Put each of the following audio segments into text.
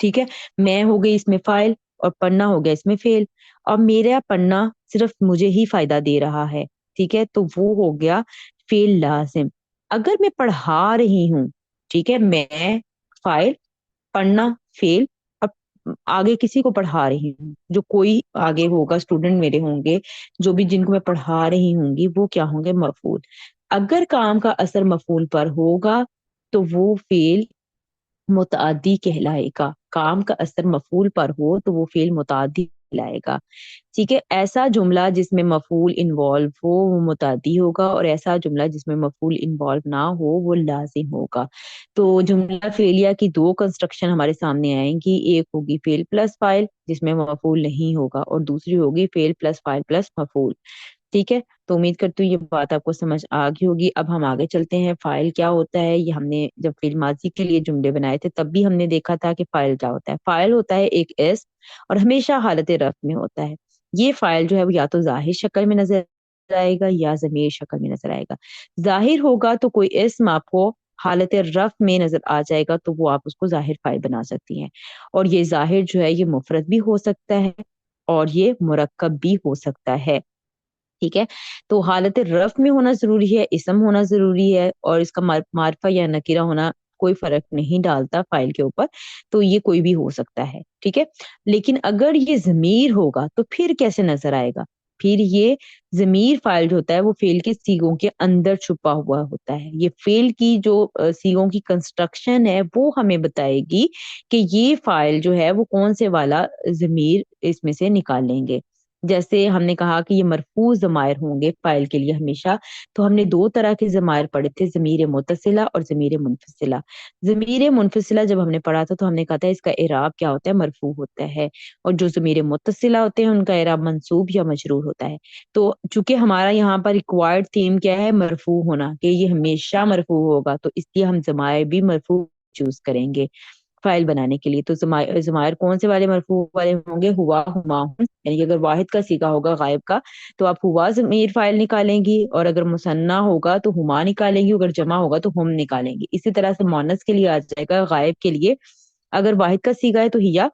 ٹھیک ہے، میں ہو گئی اس میں فائل اور پڑھنا ہو گیا اس میں فعل، اور میرا پڑھنا صرف مجھے ہی فائدہ دے رہا ہے، ٹھیک ہے، تو وہ ہو گیا فعل لازم۔ اگر میں پڑھا رہی ہوں، ٹھیک ہے، میں فائل، پڑھنا فعل، اب آگے کسی کو پڑھا رہی ہوں، جو کوئی آگے ہوگا اسٹوڈنٹ میرے ہوں گے، جو بھی جن کو میں پڑھا رہی ہوں گی، وہ کیا ہوں گے؟ مفعول۔ اگر کام کا اثر مفعول پر ہوگا تو وہ فعل متعدی کہلائے گا، کام کا اثر مفعول پر ہو تو وہ فعل متعدی کہلائے گا، ٹھیک ہے۔ ایسا جملہ جس میں مفعول انوالو ہو وہ متعدی ہوگا، اور ایسا جملہ جس میں مفعول انوالو نہ ہو وہ لازم ہوگا۔ تو جملہ فعلیہ کی دو کنسٹرکشن ہمارے سامنے آئیں گی، ایک ہوگی فعل پلس فاعل جس میں مفعول نہیں ہوگا، اور دوسری ہوگی فعل پلس فاعل پلس مفعول، ٹھیک ہے۔ تو امید کرتی ہوں یہ بات آپ کو سمجھ آ گئی ہوگی۔ اب ہم آگے چلتے ہیں، فاعل کیا ہوتا ہے؟ یہ ہم نے جب فعل ماضی کے لیے جملے بنائے تھے تب بھی ہم نے دیکھا تھا کہ فاعل کیا ہوتا ہے۔ فاعل ہوتا ہے ایک اس، اور ہمیشہ حالت رفع میں ہوتا ہے۔ یہ فاعل جو ہے وہ یا تو ظاہر شکل میں نظر آئے گا یا ضمیر شکل میں نظر آئے گا۔ ظاہر ہوگا تو کوئی اسم آپ کو حالت رفع میں نظر آ جائے گا تو وہ آپ اس کو ظاہر فاعل بنا سکتی ہیں، اور یہ ظاہر جو ہے یہ مفرد بھی ہو سکتا ہے اور یہ مرکب بھی ہو سکتا ہے، ٹھیک ہے۔ تو حالت رفع میں ہونا ضروری ہے، اسم ہونا ضروری ہے، اور اس کا معرفہ یا نکرہ ہونا کوئی فرق نہیں ڈالتا فاعل کے اوپر، تو یہ کوئی بھی ہو سکتا ہے، ٹھیک ہے۔ لیکن اگر یہ ضمیر ہوگا تو پھر کیسے نظر آئے گا؟ پھر یہ ضمیر فاعل جو ہوتا ہے وہ فعل کے صیغوں کے اندر چھپا ہوا ہوتا ہے۔ یہ فعل کی جو صیغوں کی کنسٹرکشن ہے وہ ہمیں بتائے گی کہ یہ فاعل جو ہے وہ کون سے والا ضمیر اس میں سے نکال لیں گے۔ جیسے ہم نے کہا کہ یہ مرفوع ضمائر ہوں گے فاعل کے لیے ہمیشہ، تو ہم نے دو طرح کے ضمائر پڑھے تھے، ضمیر متصلہ اور ضمیر منفصلہ۔ ضمیر منفصلہ جب ہم نے پڑھا تھا تو ہم نے کہا تھا اس کا اعراب کیا ہوتا ہے؟ مرفوع ہوتا ہے، اور جو ضمیر متصلہ ہوتے ہیں ان کا اعراب منصوب یا مجرور ہوتا ہے۔ تو چونکہ ہمارا یہاں پر ریکوائرڈ تھیم کیا ہے؟ مرفوع ہونا، کہ یہ ہمیشہ مرفوع ہوگا، تو اس لیے ہم ضمائر بھی مرفوع چوز کریں گے فائل بنانے کے لیے۔ تو ضمائر کون سے والے مرفوع والے ہوں گے؟ ہوا، ہما، ہم، یعنی کہ اگر واحد کا صیغہ ہوگا غائب کا تو آپ ہوا ضمیر فائل نکالیں گی، اور اگر مثنیٰ ہوگا تو ہما نکالیں گی، اگر جمع ہوگا تو ہم نکالیں گی۔ اسی طرح سے مؤنث کے لیے آ جائے گا، غائب کے لیے اگر واحد کا صیغہ ہے تو ہیا،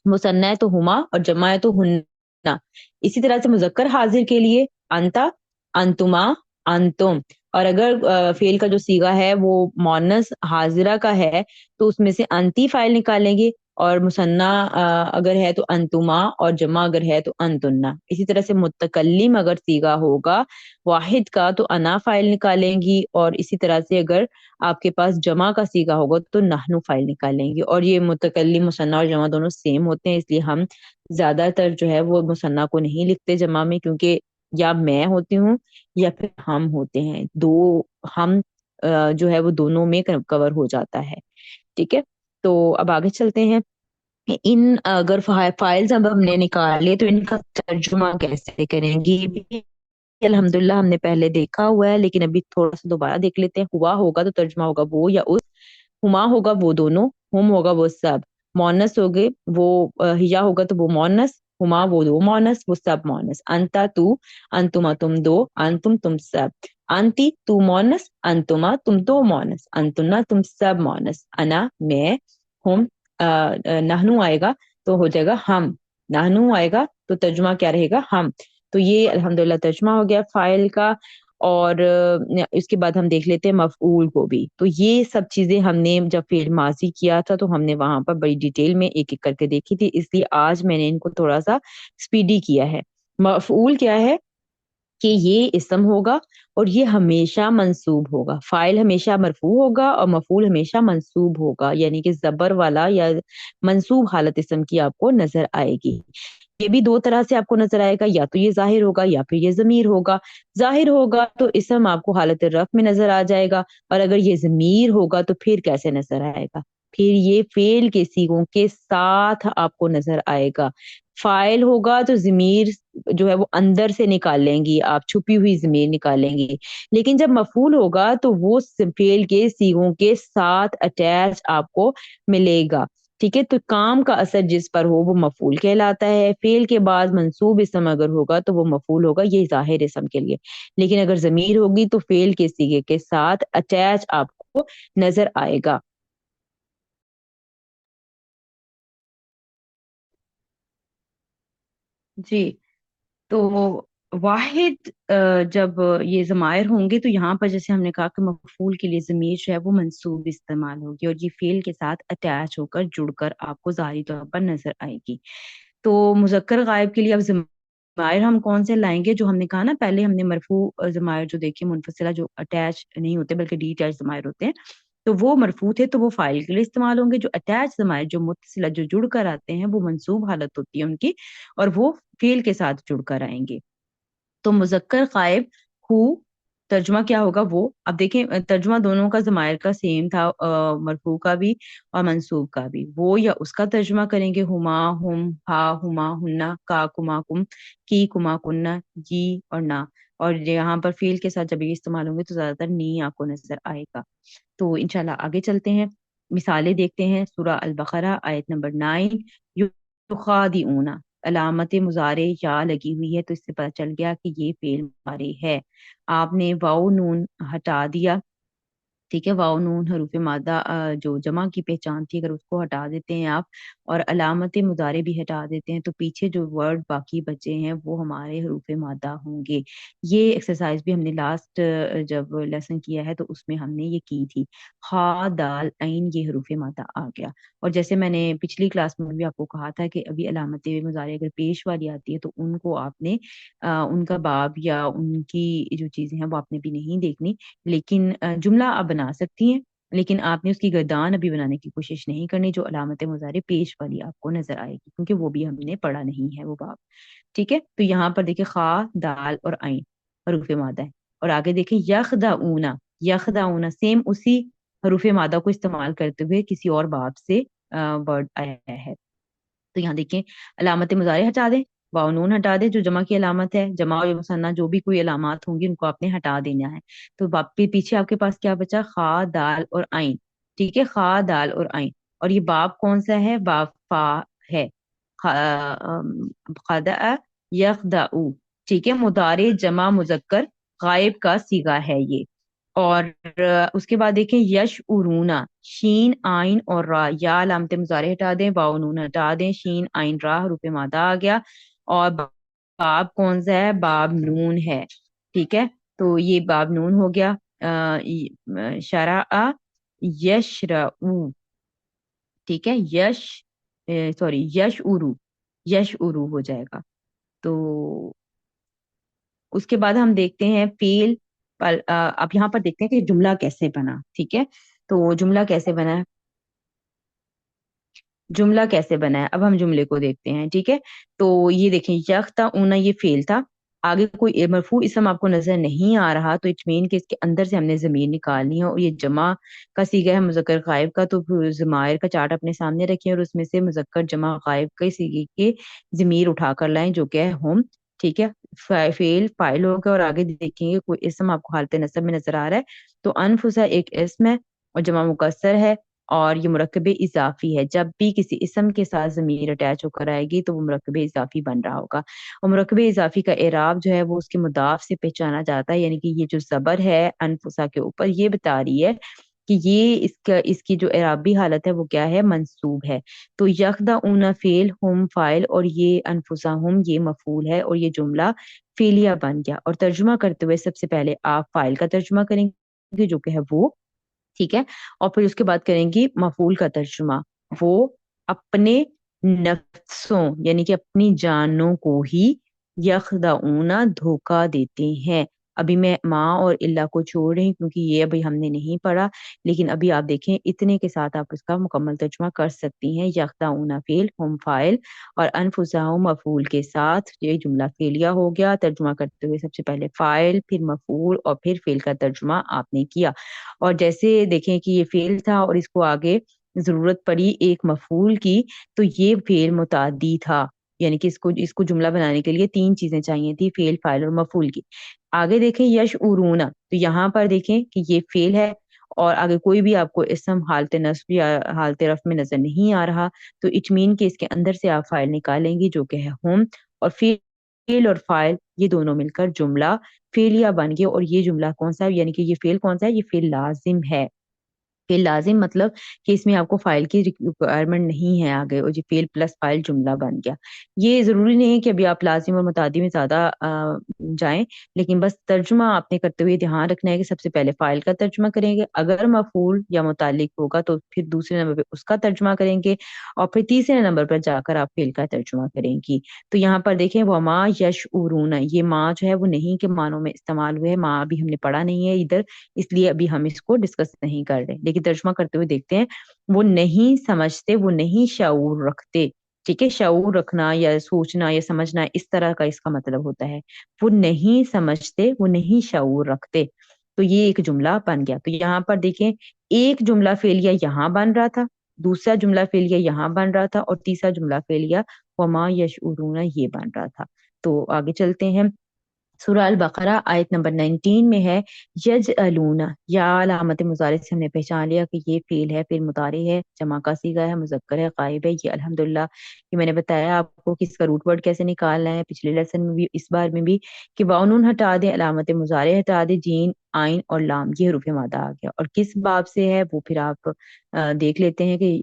مثنیٰ ہے تو ہما، اور جمع ہے تو ہننا۔ اسی طرح سے مذکر حاضر کے لیے انتا، انتما، انتم، اور اگر فعل کا جو صیغہ ہے وہ مؤنث حاضرہ کا ہے تو اس میں سے انتی فاعل نکالیں گے، اور مثنیٰ اگر ہے تو انتما، اور جمع اگر ہے تو انتنا۔ اسی طرح سے متکلم اگر صیغہ ہوگا واحد کا تو انا فاعل نکالیں گی، اور اسی طرح سے اگر آپ کے پاس جمع کا صیغہ ہوگا تو نحنو فاعل نکالیں گے۔ اور یہ متکلم مثنیٰ اور جمع دونوں سیم ہوتے ہیں، اس لیے ہم زیادہ تر جو ہے وہ مثنیٰ کو نہیں لکھتے جمع میں، کیونکہ یا میں ہوتی ہوں یا پھر ہم ہوتے ہیں، دو ہم جو ہے وہ دونوں میں کور ہو جاتا ہے، ٹھیک ہے۔ تو اب آگے چلتے ہیں، ان اگر فائلز اب ہم نے نکالے تو ان کا ترجمہ کیسے کریں گے؟ یہ بھی الحمدللہ ہم نے پہلے دیکھا ہوا ہے، لیکن ابھی تھوڑا سا دوبارہ دیکھ لیتے ہیں۔ ہوا ہوگا تو ترجمہ ہوگا وہ یا اس، ہما ہوگا وہ دونوں، ہم ہوگا وہ سب، مونس ہوگے وہ ہیا ہوگا تو وہ مونس، ہما وہ دو مونس، وہ سب مونس، انتا تو، انتما تم دو، انتم تم سب، انتی تو مونس، انتما تم دو مونس، انتنا تم سب مونس، انا میں، ہم نہنو آئے گا تو ہو جائے گا ہم، نہنو آئے گا تو ترجمہ کیا رہے گا؟ ہم۔ تو یہ الحمدللہ ترجمہ ہو گیا فاعل کا، اور اس کے بعد ہم دیکھ لیتے ہیں مفعول کو بھی۔ تو یہ سب چیزیں ہم نے جب فعل ماضی کیا تھا تو ہم نے وہاں پر بڑی ڈیٹیل میں ایک ایک کر کے دیکھی تھی، اس لیے آج میں نے ان کو تھوڑا سا سپیڈی کیا ہے۔ مفعول کیا ہے؟ کہ یہ اسم ہوگا اور یہ ہمیشہ منصوب ہوگا، فاعل ہمیشہ مرفوع ہوگا اور مفعول ہمیشہ منصوب ہوگا، یعنی کہ زبر والا یا منصوب حالت اسم کی آپ کو نظر آئے گی۔ یہ بھی دو طرح سے آپ کو نظر آئے گا، یا تو یہ ظاہر ہوگا یا پھر یہ ضمیر ہوگا۔ ظاہر ہوگا تو اسم آپ کو حالت رفع میں نظر آ جائے گا، اور اگر یہ ضمیر ہوگا تو پھر کیسے نظر آئے گا؟ پھر یہ فعل کے صیغوں کے ساتھ آپ کو نظر آئے گا۔ فاعل ہوگا تو ضمیر جو ہے وہ اندر سے نکال لیں گی آپ، چھپی ہوئی ضمیر نکالیں گی، لیکن جب مفعول ہوگا تو وہ فعل کے صیغوں کے ساتھ اٹیچ آپ کو ملے گا، ٹھیک ہے۔ تو کام کا اثر جس پر ہو وہ مفعول کہلاتا ہے۔ فعل کے بعد منصوب اسم اگر ہوگا تو وہ مفعول ہوگا، یہ ظاہر اسم کے لیے، لیکن اگر ضمیر ہوگی تو فعل کے صیغے کے ساتھ اٹیچ آپ کو نظر آئے گا۔ جی تو واحد جب یہ ضمائر ہوں گے تو یہاں پر جیسے ہم نے کہا کہ مفعول کے لیے ضمیر جو ہے وہ منصوب استعمال ہوگی، اور یہ فعل کے ساتھ اٹیچ ہو کر جڑ کر آپ کو ظاہری طور پر نظر آئے گی۔ تو مذکر غائب کے لیے اب ضمائر ہم کون سے لائیں گے؟ جو ہم نے کہا نا پہلے ہم نے مرفوع ضمائر جو دیکھے منفصلہ جو اٹیچ نہیں ہوتے بلکہ ڈی اٹیچ ضمائر ہوتے ہیں، تو وہ مرفوع تھے تو وہ فاعل کے لیے استعمال ہوں گے۔ جو اٹیچ ضمائر جو متصلہ جو جڑ کر آتے ہیں وہ منصوب حالت ہوتی ہے ان کی، اور وہ فعل کے ساتھ جڑ کر آئیں گے۔ تو مذکر غائب ہو، ترجمہ کیا ہوگا وہ؟ اب دیکھیں ترجمہ دونوں کا ضمائر کا سیم تھا، مرفوع کا بھی اور منصوب کا بھی۔ وہ یا اس کا ترجمہ کریں گے، ہما ہم، ہا ہما ہننا، کا کما کم، کی کما کننا، جی اور نا۔ اور یہاں پر فیل کے ساتھ جب یہ استعمال ہوں گے تو زیادہ تر نی آپ کو نظر آئے گا۔ تو انشاءاللہ آگے چلتے ہیں، مثالیں دیکھتے ہیں۔ سورہ البقرہ آیت نمبر 9، یخادعون، علامت مضارع یا لگی ہوئی ہے تو اس سے پتہ چل گیا کہ یہ فعل مضارع ہے۔ آپ نے واو نون ہٹا دیا، ٹھیک ہے، واو نون حروف مادہ جو جمع کی پہچان تھی، اگر اس کو ہٹا دیتے ہیں آپ اور علامت مضارع بھی ہٹا دیتے ہیں تو پیچھے جو ورڈ باقی بچے ہیں وہ ہمارے حروف مادہ ہوں گے۔ یہ ایکسرسائز بھی ہم نے لاسٹ جب لیسن کیا ہے تو اس میں ہم نے یہ کی تھی۔ خا دال عین یہ حروف مادہ آ گیا، اور جیسے میں نے پچھلی کلاس میں بھی آپ کو کہا تھا کہ ابھی علامت مضارع اگر پیش والی آتی ہے تو ان کو آپ نے ان کا باب یا ان کی جو چیزیں ہیں وہ آپ نے بھی نہیں دیکھنی، لیکن جملہ آپ بنا سکتی ہیں، لیکن آپ نے اس کی گردان ابھی بنانے کی کوشش نہیں کرنی جو علامت مضارع پیش والی آپ کو نظر آئے گی، کیونکہ وہ بھی ہم نے پڑھا نہیں ہے وہ باب۔ ٹھیک ہے، تو یہاں پر دیکھیں خا دال اور عین حروف مادہ ہے، اور آگے دیکھیں یخدعون، یخدعون سیم اسی حروف مادہ کو استعمال کرتے ہوئے کسی اور باب سے ورڈ آیا ہے۔ تو یہاں دیکھیں علامت مضارع ہٹا دیں، واو نون ہٹا دیں جو جمع کی علامت ہے، جمع اور مثنیٰ جو بھی کوئی علامات ہوں گی ان کو آپ نے ہٹا دینا ہے۔ تو پیچھے آپ کے پاس کیا بچا؟ خا دال اور عین، ٹھیک ہے، خا دال اور عین، اور یہ باب کون سا ہے؟ باب فا ہے، خدع یخدع، ٹھیک ہے، مضارع جمع مذکر غائب کا صیغہ ہے یہ۔ اور اس کے بعد دیکھیں یش ارونا، شین آئین اور را، یا علامت مضارع ہٹا دیں، واو نون ہٹا دیں، شین آئین را حروف مادہ آ گیا، اور باب کون سا ہے؟ باب نون ہے، ٹھیک ہے، تو یہ باب نون ہو گیا۔ شرع یشرع، ٹھیک ہے، یش سوری یش ارو، یش ارو ہو جائے گا۔ تو اس کے بعد ہم دیکھتے ہیں فیل، اب یہاں پر دیکھتے ہیں کہ جملہ کیسے بنا، ٹھیک ہے، تو جملہ کیسے بنا ہے، جملہ کیسے بنا ہے، اب ہم جملے کو دیکھتے ہیں، ٹھیک ہے۔ تو یہ دیکھیں یختعون یہ فعل تھا، آگے کوئی مرفوع اسم آپ کو نظر نہیں آ رہا تو اٹ مین کہ اس کے اندر سے ہم نے ضمیر نکالنی ہے، اور یہ جمع کا صیغہ ہے مذکر غائب کا، تو ضمائر کا چارٹ اپنے سامنے رکھیں اور اس میں سے مذکر جمع غائب کے صیغے کے ضمیر اٹھا کر لائیں جو کہ ہے ہم، ٹھیک ہے، فعل فاعل ہوگا، اور آگے دیکھیں گے کوئی اسم آپ کو حالت نصب میں نظر آ رہا ہے تو انفسا ایک اسم ہے اور جمع مکسر ہے، اور یہ مرکب اضافی ہے، جب بھی کسی اسم کے ساتھ ضمیر اٹیچ ہو کر آئے گی تو وہ مرکب اضافی بن رہا ہوگا، اور مرکب اضافی کا اعراب جو ہے وہ اس کے مضاف سے پہچانا جاتا ہے، یعنی کہ یہ جو زبر ہے انفسا کے اوپر یہ بتا رہی ہے کہ یہ اس کی جو اعرابی حالت ہے وہ کیا ہے؟ منصوب ہے۔ تو یخدعون فعل، ہم فاعل، اور یہ انفسہم یہ مفعول ہے، اور یہ جملہ فعلیہ بن گیا۔ اور ترجمہ کرتے ہوئے سب سے پہلے آپ فاعل کا ترجمہ کریں گے جو کہ ہے وہ، ٹھیک ہے، اور پھر اس کے بعد کریں گی مفعول کا ترجمہ، وہ اپنے نفسوں یعنی کہ اپنی جانوں کو ہی یخدعون دھوکا دیتے ہیں۔ ابھی میں ماں اور اللہ کو چھوڑ رہی ہوں کیونکہ یہ ابھی ہم نے نہیں پڑھا، لیکن ابھی آپ دیکھیں اتنے کے ساتھ آپ اس کا مکمل ترجمہ کر سکتی ہیں۔ یخدعون فعل، ہم فاعل، اور انفسہم مفعول کے ساتھ یہ جملہ فعلیہ ہو گیا۔ ترجمہ کرتے ہوئے سب سے پہلے فاعل، پھر مفعول، اور پھر فعل کا ترجمہ آپ نے کیا، اور جیسے دیکھیں کہ یہ فعل تھا اور اس کو آگے ضرورت پڑی ایک مفعول کی تو یہ فعل متعدی تھا، یعنی کہ اس کو جملہ بنانے کے لیے تین چیزیں چاہیے تھی، فعل فاعل اور مفعول کی۔ آگے دیکھیں یش ارونا، تو یہاں پر دیکھیں کہ یہ فعل ہے اور آگے کوئی بھی آپ کو اسم حالت نصب یا حالت رفع میں نظر نہیں آ رہا تو اٹ مین کہ اس کے اندر سے آپ فاعل نکالیں گی جو کہ ہے ہم، اور فعل اور فاعل یہ دونوں مل کر جملہ فعلیہ بن گئے، اور یہ جملہ کون سا ہے؟ یعنی کہ یہ فعل کون سا ہے؟ یہ فعل لازم ہے، فیل لازم مطلب کہ اس میں آپ کو فائل کی ریکوائرمنٹ نہیں ہے آگے، اور جی فیل پلس فائل جملہ بن گیا۔ یہ ضروری نہیں ہے کہ ابھی آپ لازم اور متعدی میں زیادہ جائیں، لیکن بس ترجمہ آپ نے کرتے ہوئے دھیان رکھنا ہے کہ سب سے پہلے فائل کا ترجمہ کریں گے، اگر مفعول یا متعلق ہوگا تو پھر دوسرے نمبر پہ اس کا ترجمہ کریں گے، اور پھر تیسرے نمبر پر جا کر آپ فیل کا ترجمہ کریں گی۔ تو یہاں پر دیکھیں وما یشعرون، یہ ماں جو ہے وہ نہیں کے معنوں میں استعمال ہوئے ہے، ماں ابھی ہم نے پڑھا نہیں ہے ادھر، اس لیے ابھی ہم اس کو ڈسکس نہیں کر رہے، لیکن ترجمہ کرتے ہوئے دیکھتے ہیں، وہ نہیں سمجھتے، وہ نہیں شعور رکھتے۔ ٹھیک ہے، شعور رکھنا یا سوچنا یا سمجھنا اس طرح کا اس کا مطلب ہوتا ہے، وہ نہیں سمجھتے، وہ نہیں شعور رکھتے۔ تو یہ ایک جملہ بن گیا۔ تو یہاں پر دیکھیں ایک جملہ فعلیہ یہاں بن رہا تھا، دوسرا جملہ فعلیہ یہاں بن رہا تھا، اور تیسرا جملہ فعلیہ وما یشعرون یہ بن رہا تھا۔ تو آگے چلتے ہیں، سورہ البقرہ آیت نمبر 19 میں ہے یجعلون، یا علامت مضارع سے ہم نے پہچان لیا کہ یہ فعل ہے، فعل مضارع ہے، جمع کا صیغہ ہے، مذکر ہے، غائب ہے۔ یہ الحمدللہ یہ میں نے بتایا آپ کو کہ اس کا روٹ ورڈ کیسے نکالنا ہے پچھلے لیسن میں بھی، اس بار میں بھی، کہ واو نون ہٹا دیں، علامت مضارع ہٹا دیں، جین آئین اور لام یہ حروف مادہ آ گیا، اور کس باب سے ہے وہ پھر آپ دیکھ لیتے ہیں کہ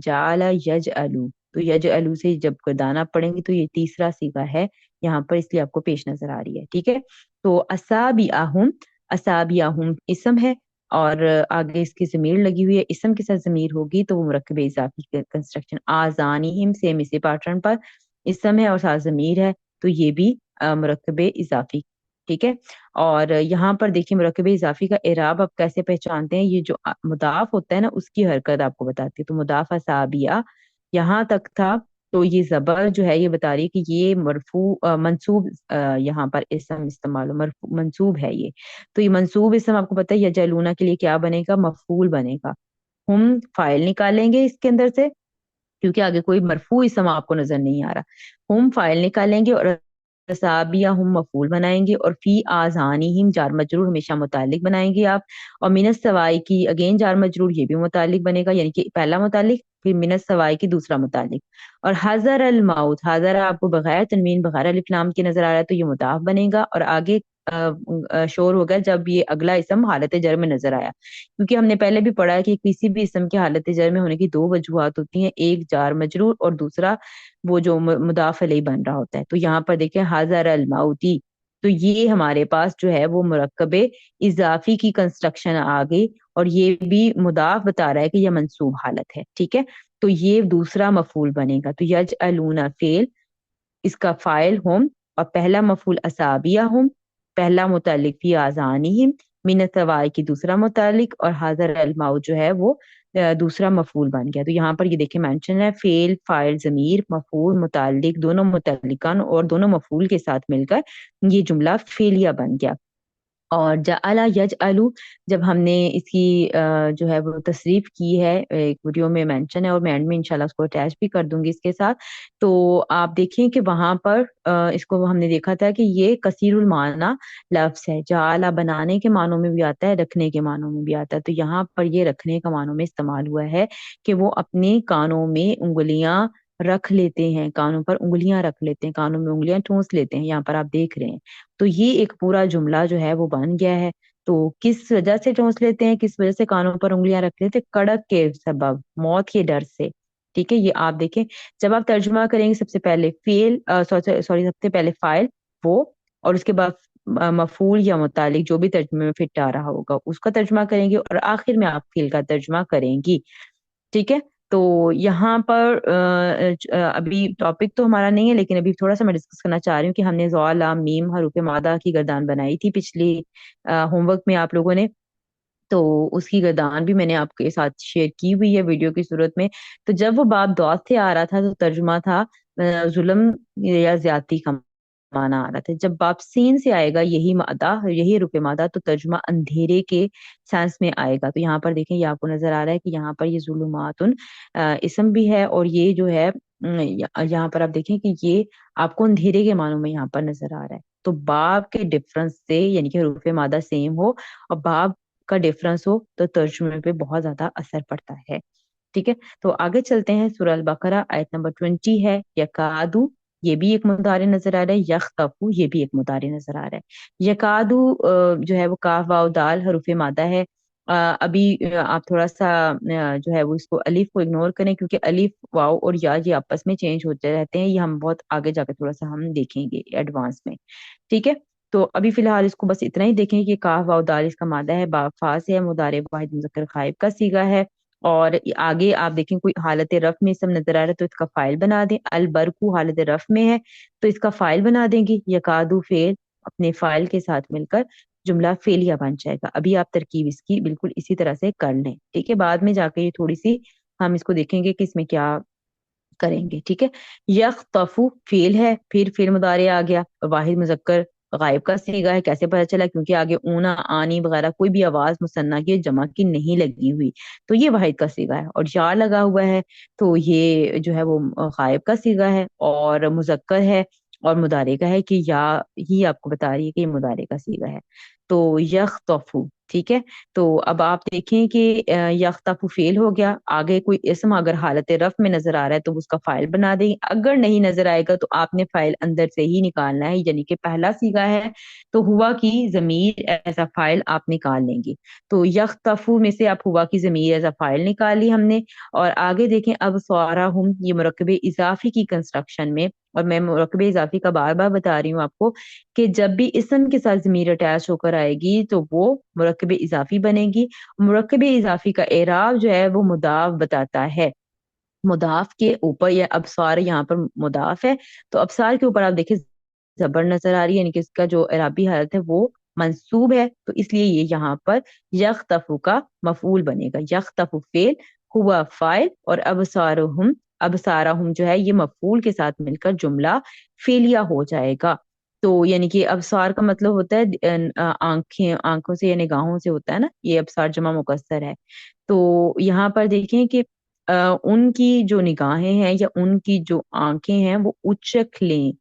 جعل یجعلو، تو یجعلو سے جب گردانہ پڑھیں گے تو یہ تیسرا صیغہ ہے یہاں پر، اس لیے آپ کو پیش نظر آ رہی ہے۔ ٹھیک ہے، تو اسابیہم، اسابیہم اسم ہے، اور آگے اس کی ضمیر لگی ہوئی ہے، اسم کے ساتھ ضمیر ہوگی تو وہ مرکب اضافی کنسٹرکشن، آذانہم سیم اسی پیٹرن پر اسم ہے اور ساتھ ضمیر ہے، تو یہ بھی مرکب اضافی۔ ٹھیک ہے، اور یہاں پر دیکھیں مرکب اضافی کا اعراب آپ کیسے پہچانتے ہیں، یہ جو مضاف ہوتا ہے نا اس کی حرکت آپ کو بتاتی ہے، تو مضاف اسابیہ یہاں تک تھا، تو یہ زبر جو ہے یہ بتا رہی ہے کہ یہ مرفوع منصوب یہاں پر اسم استعمال منصوب ہے یہ، تو یہ منصوب اسم آپ کو پتہ ہے یجعلون کے لیے کیا بنے گا، مفعول بنے گا۔ ہم فائل نکالیں گے اس کے اندر سے، کیونکہ آگے کوئی مرفوع اسم آپ کو نظر نہیں آ رہا، ہم فائل نکالیں گے، اور اسابیہ ہم مفعول بنائیں گے، اور فی آذانہم جار مجرور ہمیشہ متعلق بنائیں گے آپ، اور من السوائی کی اگین جار مجرور یہ بھی متعلق بنے گا، یعنی کہ پہلا متعلق پھر من السوائی کی دوسرا متعلق، اور حذر الموت، حذر آپ کو بغیر تنوین بغیر الف لام کے نظر آ رہا ہے تو یہ مضاف بنے گا، اور آگے شور ہوگا جب یہ اگلا اسم حالت جر میں نظر آیا، کیونکہ ہم نے پہلے بھی پڑھا ہے کہ کسی بھی اسم کی حالت جر میں ہونے کی دو وجوہات ہوتی ہیں، ایک جار مجرور اور دوسرا وہ جو مضاف الیہ بن رہا ہوتا ہے۔ تو یہاں پر دیکھیں حذر الموتی، تو یہ ہمارے پاس جو ہے وہ مرکب اضافی کی کنسٹرکشن آ گئی، اور یہ بھی مضاف بتا رہا ہے کہ یہ منصوب حالت ہے۔ ٹھیک ہے، تو یہ دوسرا مفعول بنے گا، تو یجعلون فعل، اس کا فاعل ہم، اور پہلا مفعول اسابیہ ہم، پہلا متعلق فی آذانہم، من السوائی کی دوسرا متعلق، اور حاضر الموت جو ہے وہ دوسرا مفعول بن گیا۔ تو یہاں پر یہ دیکھیں مینشن ہے فعل، فاعل، ضمیر، مفعول، متعلق، دونوں متعلقان اور دونوں مفعول کے ساتھ مل کر یہ جملہ فعلیہ بن گیا۔ اور جعل یجعلو جب ہم نے اس کی جو ہے وہ تصریف کی ہے، ایک ویڈیو میں مینشن ہے، اور میں اینڈ میں انشاءاللہ اس کو اٹیچ بھی کر دوں گی اس کے ساتھ، تو آپ دیکھیں کہ وہاں پر اس کو ہم نے دیکھا تھا کہ یہ کثیر المعنی لفظ ہے، جعل بنانے کے معنوں میں بھی آتا ہے، رکھنے کے معنوں میں بھی آتا ہے، تو یہاں پر یہ رکھنے کا معنوں میں استعمال ہوا ہے کہ وہ اپنے کانوں میں انگلیاں رکھ لیتے ہیں، کانوں پر انگلیاں رکھ لیتے ہیں، کانوں میں انگلیاں ٹھونس لیتے ہیں، یہاں پر آپ دیکھ رہے ہیں، تو یہ ایک پورا جملہ جو ہے وہ بن گیا ہے۔ تو کس وجہ سے ٹھونس لیتے ہیں، کس وجہ سے کانوں پر انگلیاں رکھ لیتے ہیں، کڑک کے سبب، موت کے ڈر سے۔ ٹھیک ہے، یہ آپ دیکھیں جب آپ ترجمہ کریں گے سب سے پہلے فعل سوری سب سے پہلے فاعل وہ، اور اس کے بعد مفعول یا متعلق جو بھی ترجمے میں فٹ آ رہا ہوگا اس کا ترجمہ کریں گے، اور آخر میں آپ فعل کا ترجمہ کریں گی۔ ٹھیک ہے، تو یہاں پر ابھی ٹاپک تو ہمارا نہیں ہے، لیکن ابھی تھوڑا سا میں ڈسکس کرنا چاہ رہی ہوں کہ ہم نے ضا لام میم حروف مادہ کی گردان بنائی تھی پچھلی ہوم ورک میں آپ لوگوں نے، تو اس کی گردان بھی میں نے آپ کے ساتھ شیئر کی ہوئی ہے ویڈیو کی صورت میں۔ تو جب وہ باب دعات سے آ رہا تھا تو ترجمہ تھا ظلم یا زیادتی کا معنی آ رہا تھا، جب باب سین سے آئے گا یہی مادہ، یہی رکن مادہ، تو ترجمہ اندھیرے کے سینس میں آئے گا۔ تو یہاں پر دیکھیں یہ آپ کو نظر آ رہا ہے کہ یہاں پر یہ ظلمات اسم بھی ہے، اور یہ جو ہے یہاں پر آپ دیکھیں کہ یہ آپ کو اندھیرے کے معنوں میں یہاں پر نظر آ رہا ہے۔ تو باب کے ڈفرنس سے، یعنی کہ حروف مادہ سیم ہو اور باب کا ڈفرنس ہو تو ترجمے پہ بہت زیادہ اثر پڑتا ہے۔ ٹھیک ہے، تو آگے چلتے ہیں، سورہ البقرہ آیت نمبر 20 ہے، یکادو، یہ بھی ایک مضارع نظر آ رہا ہے، یخطفو یہ بھی ایک مضارع نظر آ رہا ہے۔ یکادو جو ہے وہ کاف واو دال حروف مادہ ہے، ابھی آپ تھوڑا سا جو ہے وہ اس کو الف کو اگنور کریں، کیونکہ الف واؤ اور یا یہ آپس میں چینج ہوتے رہتے ہیں، یہ ہم بہت آگے جا کے تھوڑا سا ہم دیکھیں گے ایڈوانس میں، ٹھیک ہے؟ تو ابھی فی الحال اس کو بس اتنا ہی دیکھیں کہ کاف واؤ دال اس کا مادہ ہے، با فا سے ہے، مضارع واحد مذکر غائب کا صیغہ ہے، اور آگے آپ دیکھیں کوئی حالت رفع میں اسم نظر آ رہا ہے تو اس کا فاعل بنا دیں، البرکو حالت رفع میں ہے تو اس کا فاعل بنا دیں گے، یکادو فعل اپنے فاعل کے ساتھ مل کر جملہ فعلیہ بن جائے گا۔ ابھی آپ ترکیب اس کی بالکل اسی طرح سے کر لیں، ٹھیک ہے؟ بعد میں جا کے یہ تھوڑی سی ہم اس کو دیکھیں گے کہ اس میں کیا کریں گے، ٹھیک ہے؟ یخطفو فعل ہے، پھر فعل مضارع آ گیا، واحد مذکر غائب کا صیغہ ہے، کیسے پتہ چلا؟ کیونکہ آگے اونا آنی وغیرہ کوئی بھی آواز مثنیٰ کی جمع کی نہیں لگی ہوئی، تو یہ واحد کا صیغہ ہے، اور یا لگا ہوا ہے تو یہ جو ہے وہ غائب کا صیغہ ہے اور مذکر ہے، اور مضارع کا ہے کہ یا ہی آپ کو بتا رہی ہے کہ یہ مضارع کا صیغہ ہے، تو یخطفو، ٹھیک ہے؟ تو اب آپ دیکھیں کہ یختفو فعل ہو گیا، آگے کوئی اسم اگر حالت رفع میں نظر آ رہا ہے تو اس کا فاعل بنا دیں، اگر نہیں نظر آئے گا تو آپ نے فاعل اندر سے ہی نکالنا ہے، یعنی کہ پہلا صیغہ ہے تو ہوا کی ضمیر ایز اے فاعل آپ نکال لیں گے، تو یختفو میں سے آپ ہوا کی ضمیر ایز اے فاعل نکالی ہم نے، اور آگے دیکھیں اب سوارہم، یہ مرکب اضافی کی کنسٹرکشن میں، اور میں مرکب اضافی کا بار بار بتا رہی ہوں آپ کو کہ جب بھی اسم کے ساتھ ضمیر اٹیچ ہو کر آئے گی تو وہ مرکب اضافی بنے گی، مرکب اضافی کا اعراب جو ہے وہ مضاف بتاتا ہے، مضاف کے اوپر، یا ابصار یہاں پر مضاف ہے تو ابصار کے اوپر آپ دیکھیں زبر نظر آ رہی ہے، یعنی کہ اس کا جو اعرابی حالت ہے وہ منصوب ہے، تو اس لیے یہ یہاں پر یختفو کا مفعول بنے گا، یختفو فعل، ہوا فاعل، اور ابصارہم، ابصارہم جو ہے یہ مفعول کے ساتھ مل کر جملہ فعلیہ ہو جائے گا۔ تو یعنی کہ ابصار کا مطلب ہوتا ہے آنکھیں، آنکھوں سے یا نگاہوں سے ہوتا ہے نا، یہ ابصار جمع مکسر ہے، تو یہاں پر دیکھیں کہ ان کی جو نگاہیں ہیں یا ان کی جو آنکھیں ہیں وہ اچک لیں،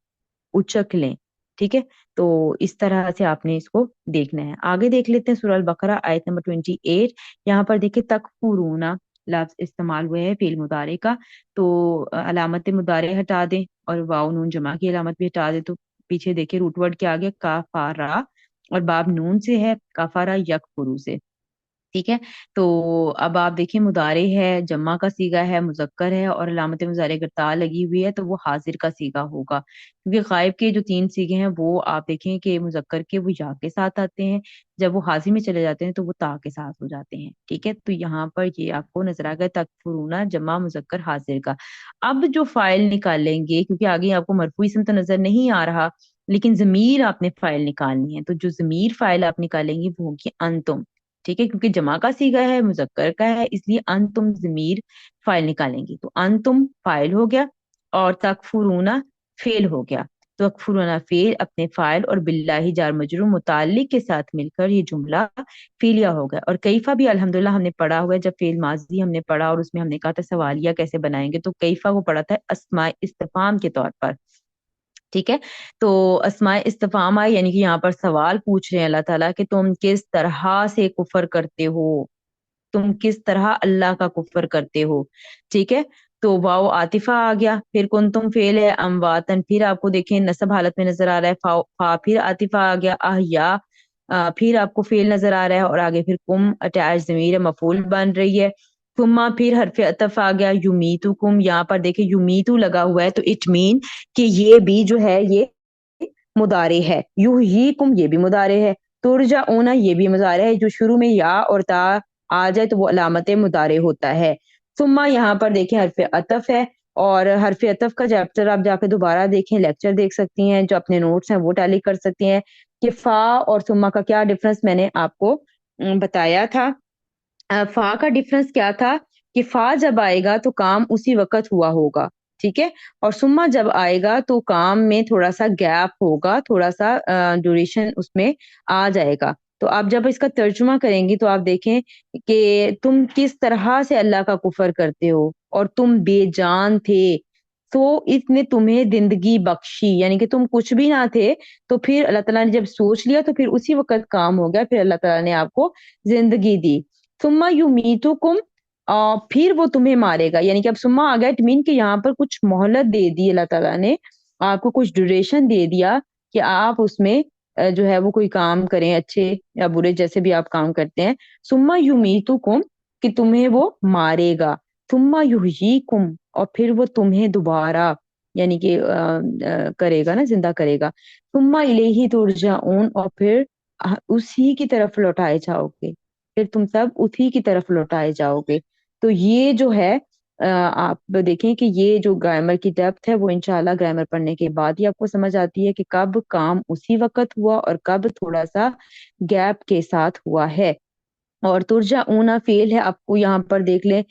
اچک لیں، ٹھیک ہے؟ تو اس طرح سے آپ نے اس کو دیکھنا ہے۔ آگے دیکھ لیتے ہیں سورہ البقرہ آیت نمبر 28، یہاں پر دیکھیں تکفرون لفظ استعمال ہوئے ہے فعل مضارع کا، تو علامت مضارع ہٹا دیں اور واو نون جمع کی علامت بھی ہٹا دیں، تو پیچھے دیکھیں روٹ ورڈ کے آگے کافارا، اور باب نون سے ہے، کافارا یکفرو سے، ٹھیک ہے؟ تو اب آپ دیکھیں مضارع ہے، جمع کا صیغہ ہے، مذکر ہے، اور علامت مضارع اگر تا لگی ہوئی ہے تو وہ حاضر کا صیغہ ہوگا، کیونکہ غائب کے جو 3 صیغے ہیں وہ آپ دیکھیں کہ مذکر کے وہ یا کے ساتھ آتے ہیں، جب وہ حاضر میں چلے جاتے ہیں تو وہ تا کے ساتھ ہو جاتے ہیں، ٹھیک ہے؟ تو یہاں پر یہ آپ کو نظر آ گیا تکفرونا جمع مذکر حاضر کا۔ اب جو فاعل نکالیں گے، کیونکہ آگے آپ کو مرفوع اسم تو نظر نہیں آ رہا، لیکن ضمیر آپ نے فاعل نکالنی ہے، تو جو ضمیر فاعل آپ نکالیں گی وہ ہوگی انتم، ٹھیک ہے؟ کیونکہ جمع کا صیغہ ہے، مذکر کا ہے، اس لیے انتم ضمیر فاعل نکالیں گی، تو انتم فاعل ہو گیا اور تکفرونا فعل ہو گیا، تکفرونا فعل اپنے فاعل اور باللہ جار مجرور متعلق کے ساتھ مل کر یہ جملہ فعلیہ ہو گیا، اور کیفا بھی الحمدللہ ہم نے پڑھا ہوا ہے، جب فعل ماضی ہم نے پڑھا اور اس میں ہم نے کہا تھا سوالیہ کیسے بنائیں گے، تو کیفا کو پڑھا تھا اسماء استفہام کے طور پر، ٹھیک ہے؟ تو اسماء استفہام آئی، یعنی کہ یہاں پر سوال پوچھ رہے ہیں اللہ تعالیٰ کہ تم کس طرح سے کفر کرتے ہو، تم کس طرح اللہ کا کفر کرتے ہو، ٹھیک ہے؟ تو واو عاطفہ آ گیا، پھر کن تم فعل ہے، امواتن پھر آپ کو دیکھیں نصب حالت میں نظر آ رہا ہے، فا پھر عاطفہ آ گیا، احیا پھر آپ کو فعل نظر آ رہا ہے، اور آگے پھر کم اٹیچ ضمیر مفعول بن رہی ہے، ثم پھر حرف عطف آ گیا، یمیتکم، یہاں پر دیکھیں یمیتو لگا ہوا ہے تو اٹ مین کہ یہ بھی جو ہے یہ مضارع ہے، یحییکم یہ بھی مضارع ہے، ترجعون یہ بھی مضارع ہے، جو شروع میں یا اور تا آ جائے تو وہ علامت مضارع ہوتا ہے، ثم یہاں پر دیکھیں حرف عطف ہے، اور حرف عطف کا چیپٹر آپ جا کے دوبارہ دیکھیں، لیکچر دیکھ سکتی ہیں، جو اپنے نوٹس ہیں وہ ٹیلی کر سکتی ہیں کہ فا اور ثم کا کیا ڈفرنس میں نے آپ کو بتایا تھا۔ فا کا ڈفرنس کیا تھا کہ فا جب آئے گا تو کام اسی وقت ہوا ہوگا، ٹھیک ہے؟ اور سما جب آئے گا تو کام میں تھوڑا سا گیپ ہوگا، تھوڑا سا ڈیوریشن اس میں آ جائے گا، تو آپ جب اس کا ترجمہ کریں گی تو آپ دیکھیں کہ تم کس طرح سے اللہ کا کفر کرتے ہو اور تم بے جان تھے تو اس نے تمہیں زندگی بخشی، یعنی کہ تم کچھ بھی نہ تھے تو پھر اللہ تعالیٰ نے جب سوچ لیا تو پھر اسی وقت کام ہو گیا، پھر اللہ تعالیٰ نے آپ کو زندگی دی، ثم یمیتکم پھر وہ تمہیں مارے گا، یعنی کہ اب سما آ گیا، اٹ مین کہ یہاں پر کچھ مہلت دے دی اللہ تعالیٰ نے، آپ کو کچھ ڈیوریشن دے دیا کہ آپ اس میں جو ہے وہ کوئی کام کریں، اچھے یا برے جیسے بھی آپ کام کرتے ہیں، سما یمیتکم کہ تمہیں وہ مارے گا، ثم یحییکم اور پھر وہ تمہیں دوبارہ یعنی کہ کرے گا نا، زندہ کرے گا، ثم الیہ ترجعون اور پھر اسی کی طرف لوٹائے جاؤ گے، پھر تم سب اسی کی طرف لوٹائے جاؤ گے۔ تو یہ جو ہے آپ دیکھیں کہ یہ جو گرامر کی ڈیپتھ ہے وہ انشاءاللہ گرامر پڑھنے کے بعد ہی آپ کو سمجھ آتی ہے کہ کب کام اسی وقت ہوا اور کب تھوڑا سا گیپ کے ساتھ ہوا ہے۔ اور ترجا اونا فیل ہے، آپ کو یہاں پر دیکھ لیں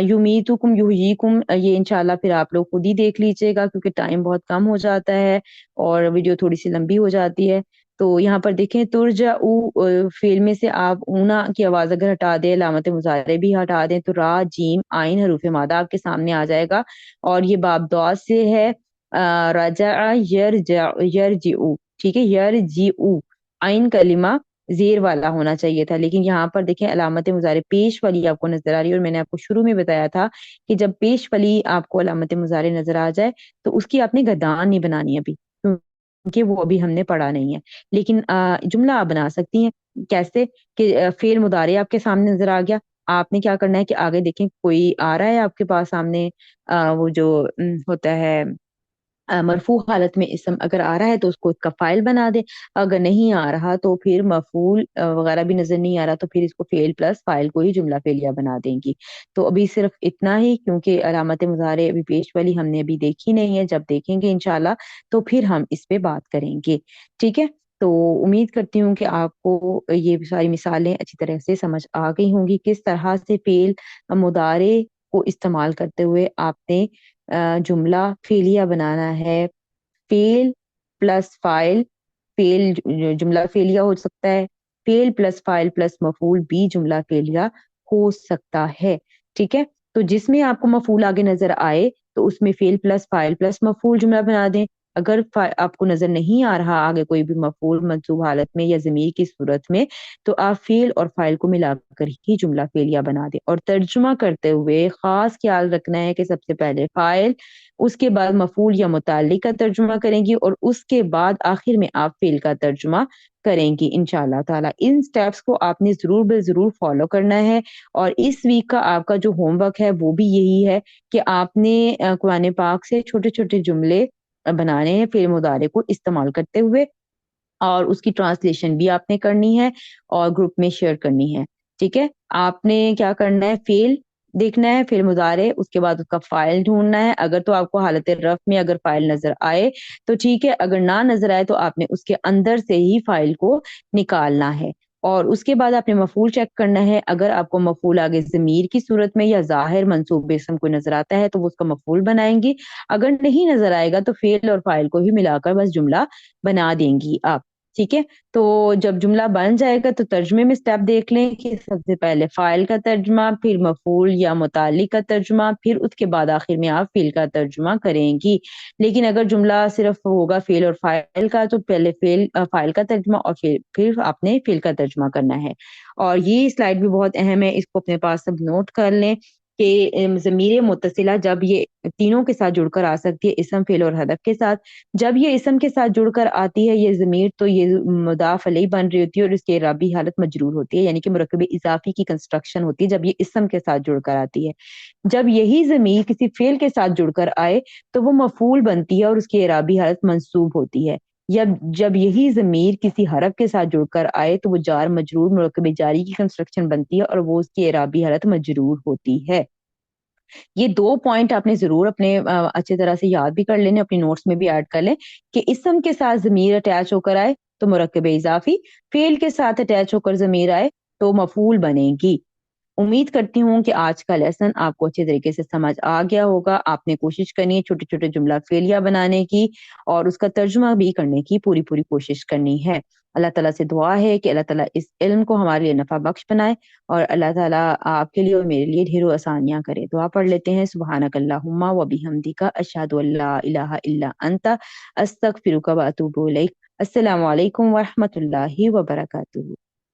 یمیتکم یحییکم، یہ انشاءاللہ پھر آپ لوگ خود ہی دیکھ لیجئے گا کیونکہ ٹائم بہت کم ہو جاتا ہے اور ویڈیو تھوڑی سی لمبی ہو جاتی ہے۔ تو یہاں پر دیکھیں ترجا او فیل میں سے آپ اونا کی آواز اگر ہٹا دیں، علامت مضارع بھی ہٹا دیں تو را جیم آئین حروف مادہ آپ کے سامنے آ جائے گا، اور یہ باب دعا سے ہے رجع یرجع یرجعو، ٹھیک ہے، یرجعو آئین کلمہ زیر والا ہونا چاہیے تھا، لیکن یہاں پر دیکھیں علامت مضارع پیش والی آپ کو نظر آ رہی ہے، اور میں نے آپ کو شروع میں بتایا تھا کہ جب پیش والی آپ کو علامت مضارع نظر آ جائے تو اس کی آپ نے گردان نہیں بنانی ابھی، کیونکہ وہ ابھی ہم نے پڑھا نہیں ہے، لیکن جملہ آپ بنا سکتی ہیں کیسے کہ فعل مضارع آپ کے سامنے نظر آ گیا، آپ نے کیا کرنا ہے کہ آگے دیکھیں کوئی آ رہا ہے آپ کے پاس سامنے وہ جو ہوتا ہے مرفوع حالت میں اسم اگر آ رہا ہے تو اس کو اس کا فائل بنا دے، اگر نہیں آ رہا تو پھر مفعول وغیرہ بھی نظر نہیں آ رہا تو پھر اس کو فعل پلس فائل کو ہی جملہ فعلیہ بنا دیں گی۔ تو ابھی صرف اتنا ہی، کیونکہ علامت مضارع ابھی پیش والی ہم نے ابھی دیکھی نہیں ہے، جب دیکھیں گے انشاءاللہ تو پھر ہم اس پہ بات کریں گے، ٹھیک ہے۔ تو امید کرتی ہوں کہ آپ کو یہ ساری مثالیں اچھی طرح سے سمجھ آ گئی ہوں گی، کس طرح سے فعل مضارع کو استعمال کرتے ہوئے آپ نے جملہ فعلیہ بنانا ہے۔ فعل پلس فائل، فعل جملہ فعلیہ ہو سکتا ہے، فعل پلس فائل پلس مفعول بھی جملہ فعلیہ ہو سکتا ہے، ٹھیک ہے۔ تو جس میں آپ کو مفعول آگے نظر آئے تو اس میں فعل پلس فائل پلس مفعول جملہ بنا دیں، اگر آپ کو نظر نہیں آ رہا آگے کوئی بھی مفعول منصوب حالت میں یا ضمیر کی صورت میں تو آپ فعل اور فائل کو ملا کر ہی جملہ فعلیہ بنا دیں، اور ترجمہ کرتے ہوئے خاص خیال رکھنا ہے کہ سب سے پہلے فائل، اس کے بعد مفعول یا متعلق کا ترجمہ کریں گی، اور اس کے بعد آخر میں آپ فعل کا ترجمہ کریں گی انشاءاللہ تعالی۔ ان سٹیپس کو آپ نے ضرور بے ضرور فالو کرنا ہے، اور اس ویک کا آپ کا جو ہوم ورک ہے وہ بھی یہی ہے کہ آپ نے قرآن پاک سے چھوٹے چھوٹے جملے بنانے ہیں فعل مضارع کو استعمال کرتے ہوئے، اور اس کی ٹرانسلیشن بھی آپ نے کرنی ہے اور گروپ میں شیئر کرنی ہے، ٹھیک ہے۔ آپ نے کیا کرنا ہے، فعل دیکھنا ہے، فعل مضارع، اس کے بعد اس کا فاعل ڈھونڈنا ہے، اگر تو آپ کو حالت رفع میں اگر فاعل نظر آئے تو ٹھیک ہے، اگر نہ نظر آئے تو آپ نے اس کے اندر سے ہی فاعل کو نکالنا ہے، اور اس کے بعد آپ نے مفعول چیک کرنا ہے، اگر آپ کو مفعول آگے ضمیر کی صورت میں یا ظاہر منصوب اسم کو نظر آتا ہے تو وہ اس کا مفعول بنائیں گی، اگر نہیں نظر آئے گا تو فعل اور فاعل کو ہی ملا کر بس جملہ بنا دیں گی آپ، ٹھیک ہے۔ تو جب جملہ بن جائے گا تو ترجمے میں سٹیپ دیکھ لیں کہ سب سے پہلے فاعل کا ترجمہ، پھر مفعول یا متعلق کا ترجمہ، پھر اس کے بعد آخر میں آپ فعل کا ترجمہ کریں گی۔ لیکن اگر جملہ صرف ہوگا فعل اور فاعل کا تو پہلے فاعل کا ترجمہ اور پھر آپ نے فعل کا ترجمہ کرنا ہے، اور یہ سلائیڈ بھی بہت اہم ہے، اس کو اپنے پاس سب نوٹ کر لیں کہ ضمیر متصلہ جب یہ تینوں کے ساتھ جڑ کر آ سکتی ہے، اسم فعل اور حذف کے ساتھ، جب یہ اسم کے ساتھ جڑ کر آتی ہے یہ ضمیر تو یہ مضاف الیہ بن رہی ہوتی ہے اور اس کی اعرابی حالت مجرور ہوتی ہے، یعنی کہ مرکب اضافی کی کنسٹرکشن ہوتی ہے جب یہ اسم کے ساتھ جڑ کر آتی ہے۔ جب یہی ضمیر کسی فعل کے ساتھ جڑ کر آئے تو وہ مفعول بنتی ہے اور اس کی اعرابی حالت منصوب ہوتی ہے، جب یہی ضمیر کسی حرف کے ساتھ جڑ کر آئے تو وہ جار مجرور مرکب جاری کی کنسٹرکشن بنتی ہے اور وہ اس کی اعرابی حالت مجرور ہوتی ہے۔ یہ دو پوائنٹ آپ نے ضرور اپنے اچھی طرح سے یاد بھی کر لینے، اپنی نوٹس میں بھی ایڈ کر لیں کہ اسم کے ساتھ ضمیر اٹیچ ہو کر آئے تو مرکب اضافی، فعل کے ساتھ اٹیچ ہو کر ضمیر آئے تو مفعول بنے گی۔ امید کرتی ہوں کہ آج کا لیسن آپ کو اچھے طریقے سے سمجھ آ گیا ہوگا، آپ نے کوشش کرنی ہے چھوٹے چھوٹے جملہ فعلیہ بنانے کی اور اس کا ترجمہ بھی کرنے کی پوری کوشش کرنی ہے۔ اللہ تعالیٰ سے دعا ہے کہ اللہ تعالیٰ اس علم کو ہمارے لیے نفع بخش بنائے، اور اللہ تعالیٰ آپ کے لیے اور میرے لیے ڈھیروں آسانیاں کرے۔ دعا پڑھ لیتے ہیں، سبحانک اللہم و بحمدک، اشہد ان لا الہ الا انت، استغفرک و اتوب الیک۔ السلام علیکم ورحمۃ اللہ وبرکاتہ۔